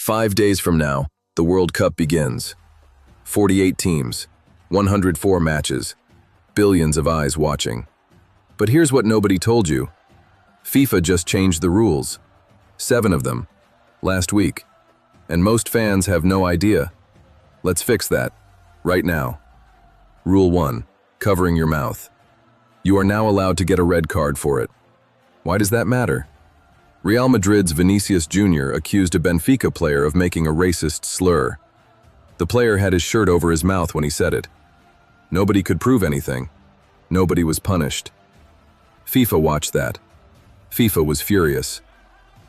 5 days from now, the World Cup begins. 48 teams, 104 matches, billions of eyes watching. But here's what nobody told you. FIFA just changed the rules. 7 of them, last week. And most fans have no idea. Let's fix that, right now. Rule 1, covering your mouth. You are now allowed to get a red card for it. Why does that matter? Real Madrid's Vinicius Jr. accused a Benfica player of making a racist slur. The player had his shirt over his mouth when he said it. Nobody could prove anything. Nobody was punished. FIFA watched that. FIFA was furious.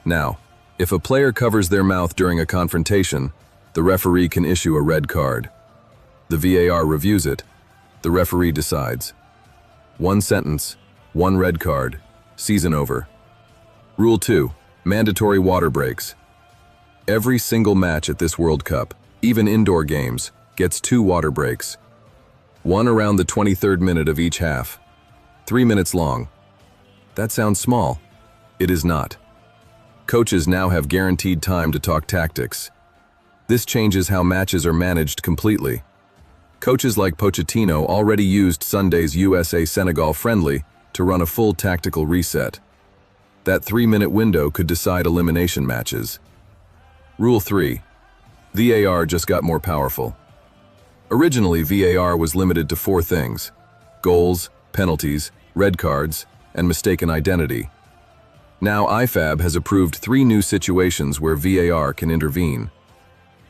Now, if a player covers their mouth during a confrontation, the referee can issue a red card. The VAR reviews it. The referee decides. 1 sentence, 1 red card, season over. Rule 2, mandatory water breaks. Every single match at this World Cup, even indoor games, gets 2 water breaks. 1 around the 23rd minute of each half. 3 minutes long. That sounds small. It is not. Coaches now have guaranteed time to talk tactics. This changes how matches are managed completely. Coaches like Pochettino already used Sunday's USA-Senegal friendly to run a full tactical reset. That 3-minute window could decide elimination matches. Rule 3. VAR just got more powerful. Originally, VAR was limited to 4 things: goals, penalties, red cards, and mistaken identity. Now IFAB has approved 3 new situations where VAR can intervene.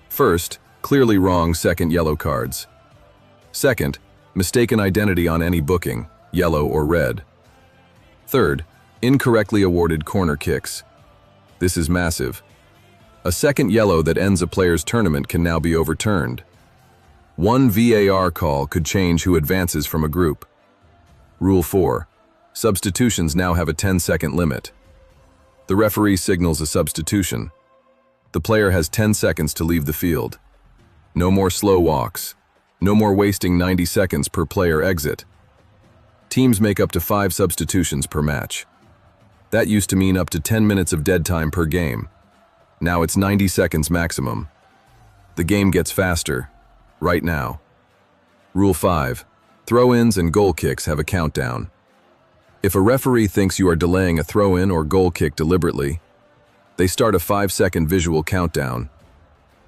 First, clearly wrong second yellow cards. Second, mistaken identity on any booking, yellow or red. Third, incorrectly awarded corner kicks. This is massive. A second yellow that ends a player's tournament can now be overturned. 1 VAR call could change who advances from a group. Rule 4. Substitutions now have a 10-second limit. The referee signals a substitution. The player has 10 seconds to leave the field. No more slow walks. No more wasting 90 seconds per player exit. Teams make up to 5 substitutions per match. That used to mean up to 10 minutes of dead time per game. Now it's 90 seconds maximum. The game gets faster, right now. Rule 5. Throw-ins and goal kicks have a countdown. If a referee thinks you are delaying a throw-in or goal kick deliberately, they start a 5-second visual countdown.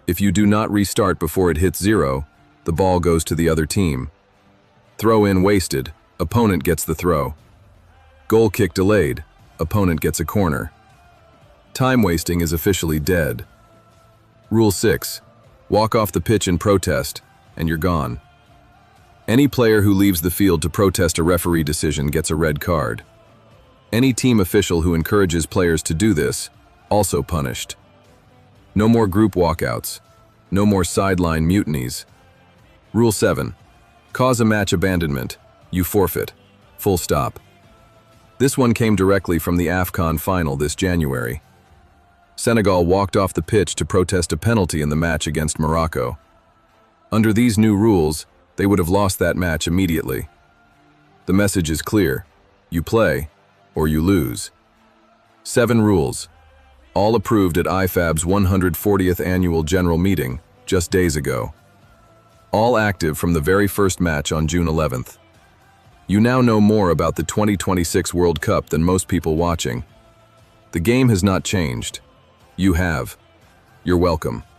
If you do not restart before it hits 0, the ball goes to the other team. Throw-in wasted, opponent gets the throw. Goal kick delayed, opponent gets a corner. Time wasting is officially dead. Rule 6. Walk off the pitch in protest, and you're gone. Any player who leaves the field to protest a referee decision gets a red card. Any team official who encourages players to do this, also punished. No more group walkouts. No more sideline mutinies. Rule 7. Cause a match abandonment, you forfeit. Full stop. This one came directly from the AFCON final this January. Senegal walked off the pitch to protest a penalty in the match against Morocco. Under these new rules, they would have lost that match immediately. The message is clear: you play, or you lose. 7 rules, all approved at IFAB's 140th annual general meeting just days ago. All active from the very first match on June 11th. You now know more about the 2026 World Cup than most people watching. The game has not changed. You have. You're welcome.